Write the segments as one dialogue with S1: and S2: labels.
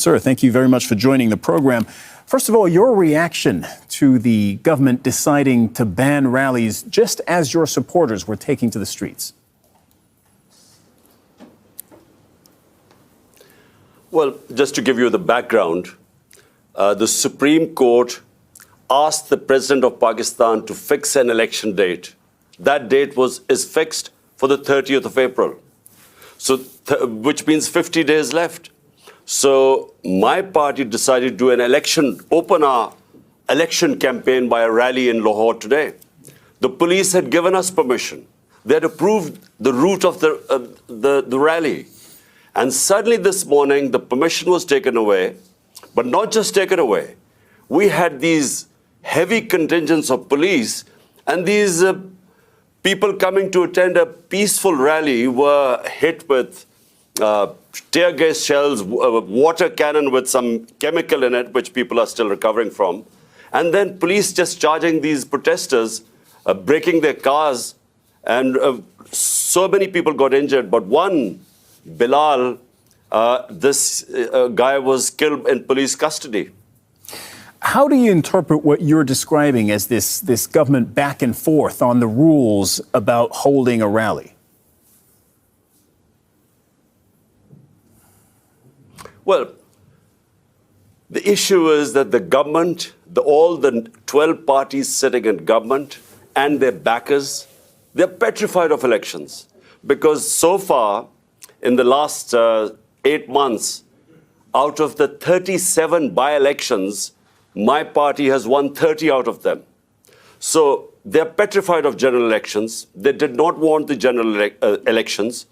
S1: Sir, thank you very much for joining the program. First of all, your reaction to the government deciding to ban rallies just as your supporters were taking to the streets.
S2: Well, just to give you the background, the Supreme Court asked the President of Pakistan to fix an election date. That date is fixed for the 30th of April, so which means 50 days left. So my party decided to do an open our election campaign by a rally in Lahore today. The police had given us permission. They had approved the route of the rally. And suddenly this morning, the permission was taken away, but not just taken away. We had these heavy contingents of police, and these people coming to attend a peaceful rally were hit with tear gas shells, water cannon with some chemical in it, which people are still recovering from. And then police just charging these protesters, breaking their cars, and so many people got injured. But one, Bilal, this guy was killed in police custody.
S1: How do you interpret what you're describing as this government back and forth on the rules about holding a rally?
S2: Well, the issue is that the government, all the 12 parties sitting in government and their backers, they're petrified of elections. Because so far, in the last 8 months, out of the 37 by-elections, my party has won 30 out of them. So they're petrified of general elections. They did not want the general elections.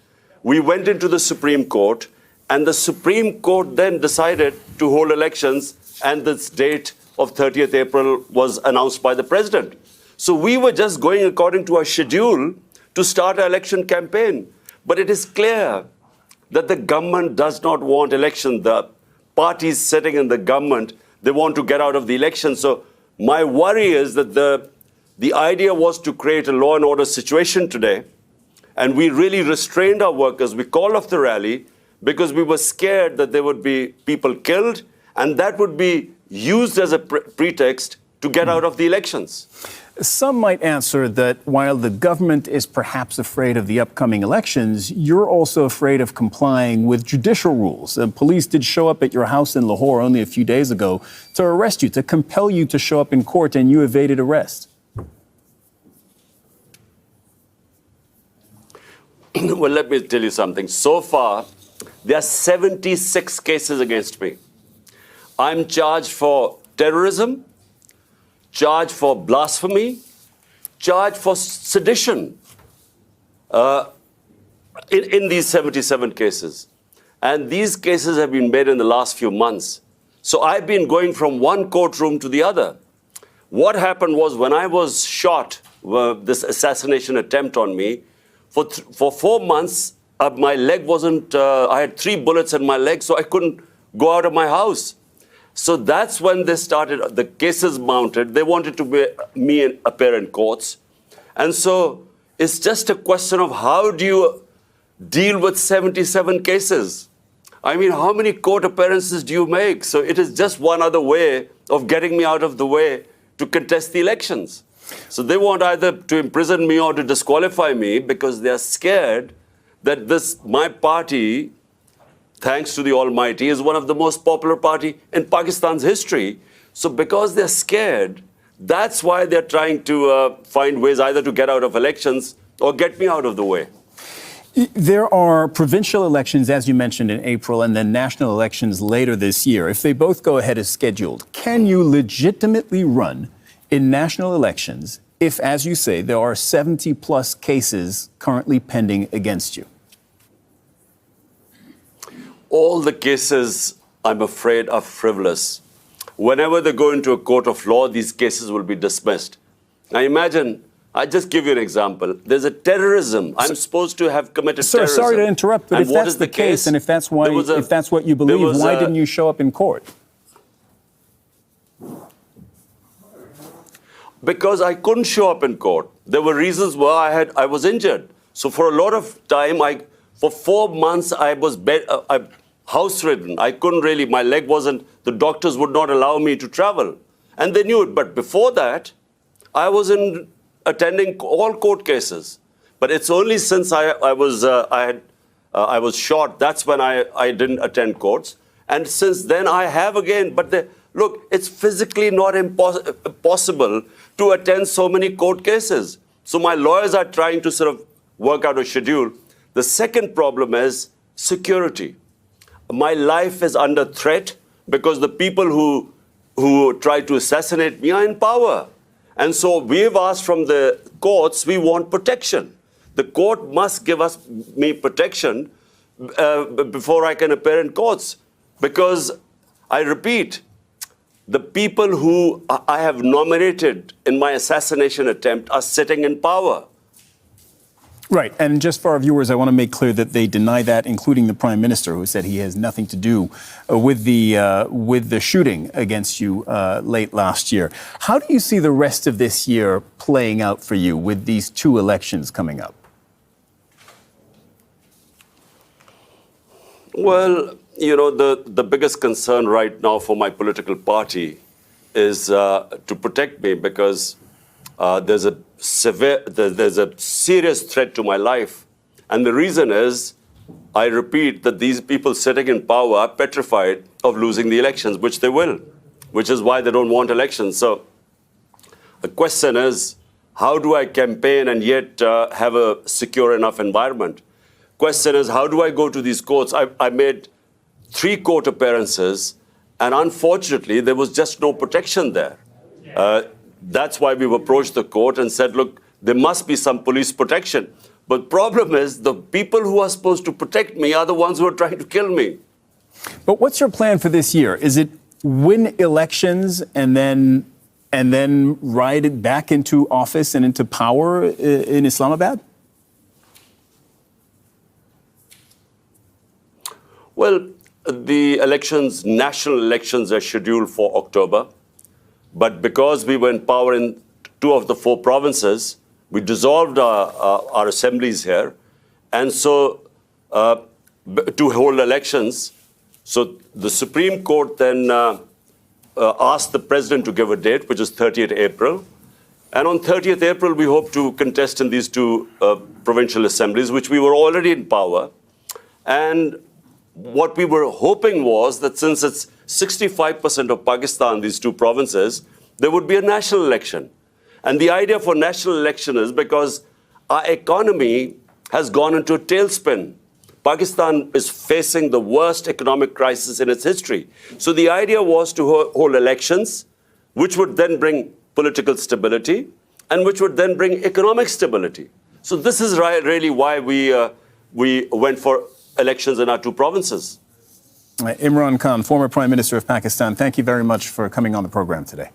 S2: We went into the Supreme Court, and the Supreme Court then decided to hold elections, and this date of 30th April was announced by the president. So we were just going according to our schedule to start our election campaign. But it is clear that the government does not want election. The parties sitting in the government, they want to get out of the election. So my worry is that the idea was to create a law and order situation today, and we really restrained our workers. We called off the rally because we were scared that there would be people killed, and that would be used as a pretext to get out of the elections.
S1: Some might answer that while the government is perhaps afraid of the upcoming elections, you're also afraid of complying with judicial rules. Police did show up at your house in Lahore only a few days ago to arrest you, to compel you to show up in court, and you evaded arrest.
S2: Well, let me tell you something. So far, there are 76 cases against me. I'm charged for terrorism, charged for blasphemy, charged for sedition in these 77 cases. And these cases have been made in the last few months. So I've been going from one courtroom to the other. What happened was when I was shot, this assassination attempt on me, for 4 months, my leg wasn't, I had 3 bullets in my leg, so I couldn't go out of my house. So that's when they started, the cases mounted. They wanted to be me appear in courts. And so it's just a question of how do you deal with 77 cases? I mean, how many court appearances do you make? So it is just one other way of getting me out of the way to contest the elections. So they want either to imprison me or to disqualify me because they are scared that my party, thanks to the Almighty, is one of the most popular party in Pakistan's history. So because they're scared, that's why they're trying to find ways either to get out of elections or get me out of the way.
S1: There are provincial elections, as you mentioned, in April, and then national elections later this year. If they both go ahead as scheduled, can you legitimately run in national elections if, as you say, there are 70-plus cases currently pending against you?
S2: All the cases, I'm afraid, are frivolous. Whenever they go into a court of law, these cases will be dismissed. Now imagine, I just give you an example. There's a terrorism. I'm supposed to have committed terrorism.
S1: Sir, sorry to interrupt, but if that's the case, and if that's what you believe, why didn't you show up in court?
S2: Because I couldn't show up in court. There were reasons why I was injured. So for a lot of time, for 4 months, I was house ridden. I couldn't really, my leg wasn't, the doctors would not allow me to travel. And they knew it. But before that, I was attending all court cases. But it's only since I was shot, that's when I didn't attend courts. And since then, I have again. But look, it's physically not possible to attend so many court cases. So my lawyers are trying to sort of work out a schedule. The second problem is security. My life is under threat because the people who try to assassinate me are in power. And so we've asked from the courts, we want protection. The court must give me protection before I can appear in courts. Because, I repeat, the people who I have nominated in my assassination attempt are sitting in power.
S1: Right. And just for our viewers, I want to make clear that they deny that, including the Prime Minister, who said he has nothing to do with the shooting against you late last year. How do you see the rest of this year playing out for you with these two elections coming up?
S2: Well, you know, the biggest concern right now for my political party is to protect me, because there's a serious threat to my life. And the reason is, I repeat, that these people sitting in power are petrified of losing the elections, which they will, which is why they don't want elections. So the question is, how do I campaign and yet have a secure enough environment? Question is, how do I go to these courts? I made 3 court appearances, and unfortunately, there was just no protection there. That's why we've approached the court and said, look, there must be some police protection. But problem is, the people who are supposed to protect me are the ones who are trying to kill me.
S1: But what's your plan for this year? Is it win elections and then ride it back into office and into power in Islamabad?
S2: Well, the elections, national elections, are scheduled for October. But because we were in power in 2 of the 4 provinces, we dissolved our assemblies here. And so to hold elections, so the Supreme Court then asked the president to give a date, which is 30th April. And on 30th April, we hope to contest in these 2 provincial assemblies, which we were already in power. And what we were hoping was that since it's 65% of Pakistan, these 2 provinces, there would be a national election. And the idea for national election is because our economy has gone into a tailspin. Pakistan is facing the worst economic crisis in its history. So the idea was to hold elections, which would then bring political stability and which would then bring economic stability. So this is really why we went for elections in our 2 provinces.
S1: Imran Khan, former Prime Minister of Pakistan, thank you very much for coming on the program today.